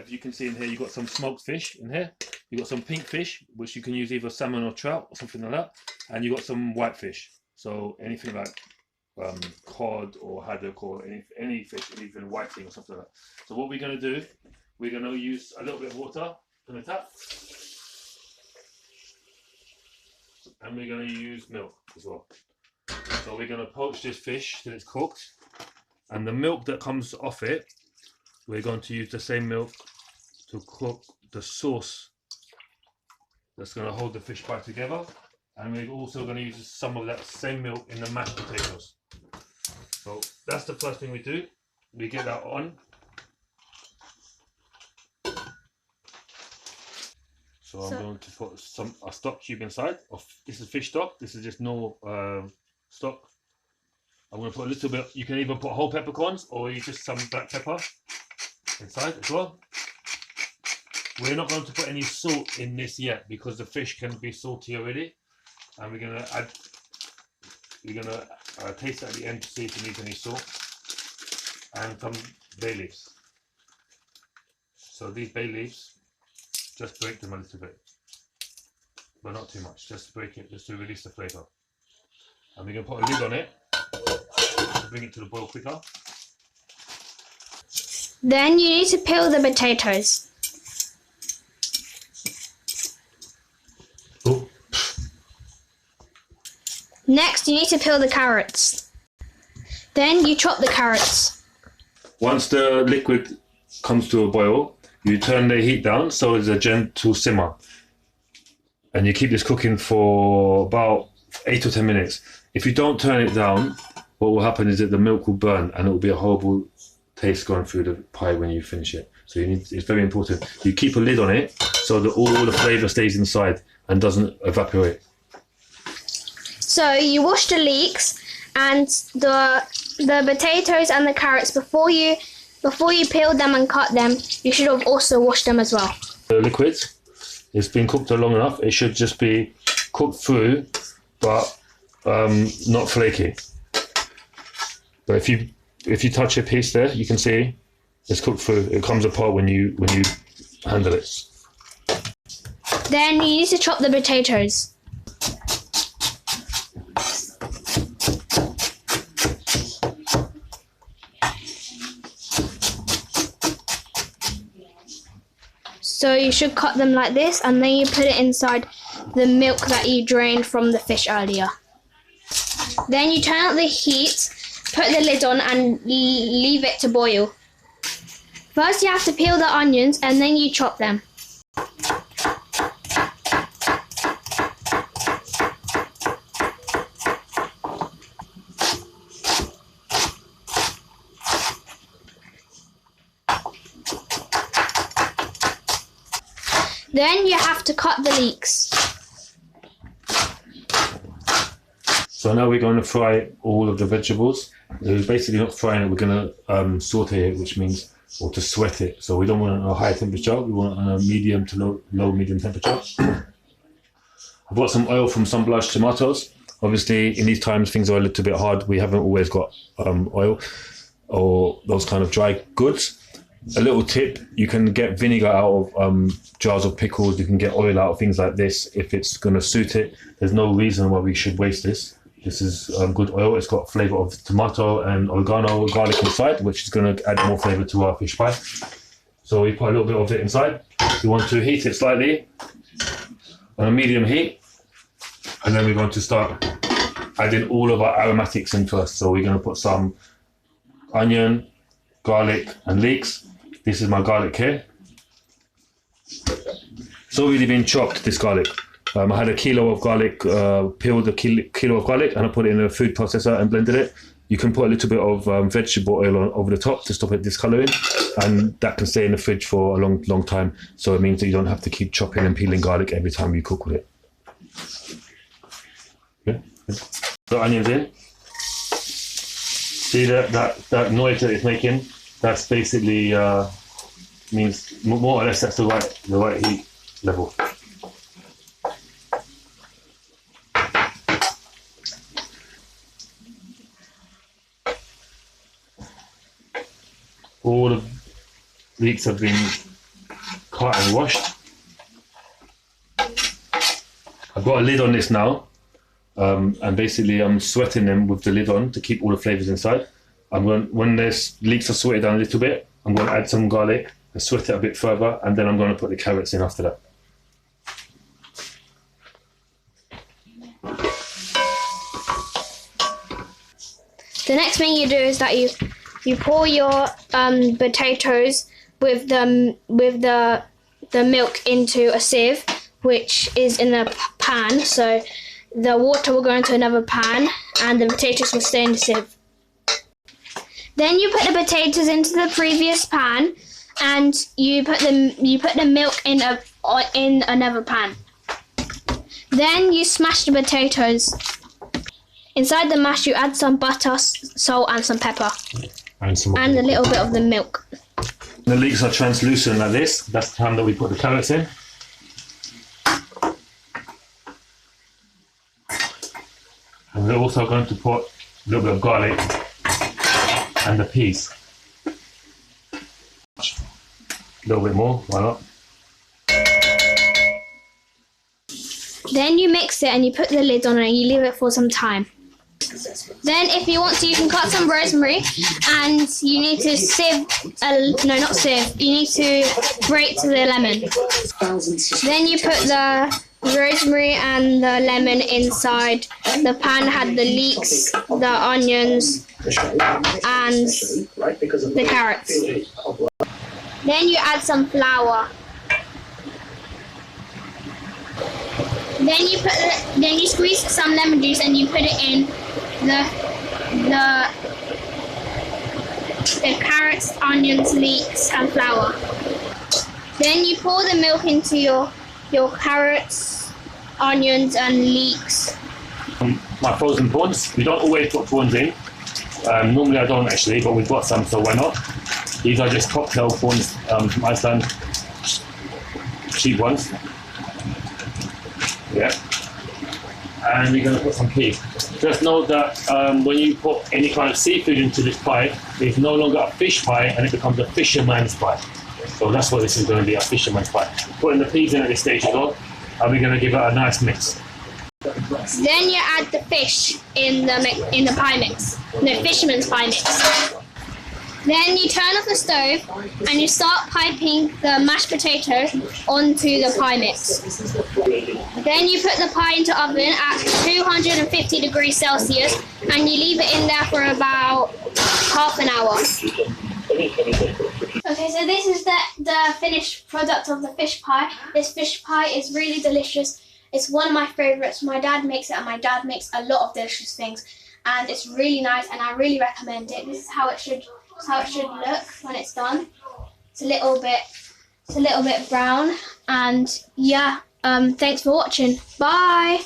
if you can see in here, you've got some smoked fish in here. You've got some pink fish, which you can use either salmon or trout or something like that. And you've got some white fish. So anything like cod or haddock or any fish, even whiting or something like that. So what we're going to do, we're going to use a little bit of water from the tap. And we're going to use milk as well. So we're going to poach this fish till it's cooked. And the milk that comes off it, we're going to use the same milk to cook the sauce that's going to hold the fish pie together. And we're also going to use some of that same milk in the mashed potatoes. So that's the first thing we do. We get that on. So I'm going to put a stock cube inside. This is fish stock. This is just normal stock. I'm going to put a little bit. You can either put whole peppercorns or you just some black pepper inside as well. We're not going to put any salt in this yet because the fish can be salty already, and we're going to add. We're going to taste it at the end to see if it needs any salt, and some bay leaves. So these bay leaves, just break them a little bit, but not too much. Just break it, just to release the flavour. And we're going to put a lid on it to bring it to the boil quicker. Then you need to peel the potatoes. Oh. Next, you need to peel the carrots. Then you chop the carrots. Once the liquid comes to a boil, you turn the heat down so it's a gentle simmer. And you keep this cooking for about 8 or 10 minutes. If you don't turn it down, what will happen is that the milk will burn and it will be a horrible taste going through the pie when you finish it. So it's very important. You keep a lid on it so that all the flavour stays inside and doesn't evaporate. So you wash the leeks and the potatoes and the carrots before you peel them and cut them. You should have also washed them as well. The liquid, it's been cooked long enough. It should just be cooked through, but not flaky. But if you touch a piece there, you can see it's cooked through. It comes apart when you handle it. Then you need to chop the potatoes. So you should cut them like this, and then you put it inside the milk that you drained from the fish earlier. Then you turn up the heat, put the lid on and leave it to boil. First you have to peel the onions and then you chop them. Then you have to cut the leeks. So now we're going to fry all of the vegetables. We're basically not frying it, we're going to saute it, which means, or to sweat it. So we don't want it on a high temperature, we want it on a medium to low medium temperature. I've got some oil from some blanch tomatoes. Obviously in these times things are a little bit hard. We haven't always got oil or those kind of dry goods. A little tip, you can get vinegar out of jars of pickles, you can get oil out of things like this if it's going to suit it. There's no reason why we should waste this. This is good oil. It's got flavour of tomato and oregano, garlic inside, which is going to add more flavour to our fish pie. So we put a little bit of it inside. We want to heat it slightly on a medium heat, and then we're going to start adding all of our aromatics in first. So we're going to put some onion, garlic and leeks. This is my garlic here. It's already been chopped, this garlic. I had a kilo of garlic, peeled a kilo of garlic, and I put it in a food processor and blended it. You can put a little bit of vegetable oil over the top to stop it discolouring, and that can stay in the fridge for a long time. So it means that you don't have to keep chopping and peeling garlic every time you cook with it. Yeah. The onions in. See that noise that it's making? That's basically means more or less that's the right heat level. All the leeks have been cut and washed. I've got a lid on this now, and basically I'm sweating them with the lid on to keep all the flavours inside. When this leeks are sweated down a little bit, I'm going to add some garlic and sweat it a bit further, and then I'm going to put the carrots in after that. The next thing you do is that you pour your potatoes with the milk into a sieve, which is in a pan. So the water will go into another pan, and the potatoes will stay in the sieve. Then you put the potatoes into the previous pan, and you put the milk in another pan. Then you smash the potatoes. Inside the mash, you add some butter, salt, and some pepper, and a little bit of the milk. The leeks are translucent like this. That's the time that we put the carrots in. And we're also going to put a little bit of garlic and the peas. A little bit more, why not? Then you mix it and you put the lid on and you leave it for some time. Then if you want to, you can cut some rosemary, and you need to you need to grate the lemon. Then you put the rosemary and the lemon inside the pan, had the leeks, the onions, and the carrots. Then you add some flour. Then you squeeze some lemon juice and you put it in the carrots, onions, leeks, and flour. Then you pour the milk into your carrots, onions, and leeks. My frozen prawns. We don't always put prawns in. Normally I don't actually, but we've got some, so why not? These are just cocktail prawns from Iceland, cheap ones. Yeah. And we're going to put some peas. Just note that when you put any kind of seafood into this pie, it's no longer a fish pie and it becomes a fisherman's pie. So that's what this is going to be, a fisherman's pie. Putting the peas in at this stage as well, and we're going to give it a nice mix. Then you add the fish in the pie mix, the fisherman's pie mix. Then you turn off the stove and you start piping the mashed potato onto the pie mix. Then you put the pie into oven at 250 degrees Celsius and you leave it in there for about half an hour. Okay, so this is the finished product of the fish pie. This fish pie is really delicious. It's one of my favourites. My dad makes it, and my dad makes a lot of delicious things. And it's really nice, and I really recommend it. This is how it should look when it's done. It's a little bit brown, and yeah, thanks for watching. Bye.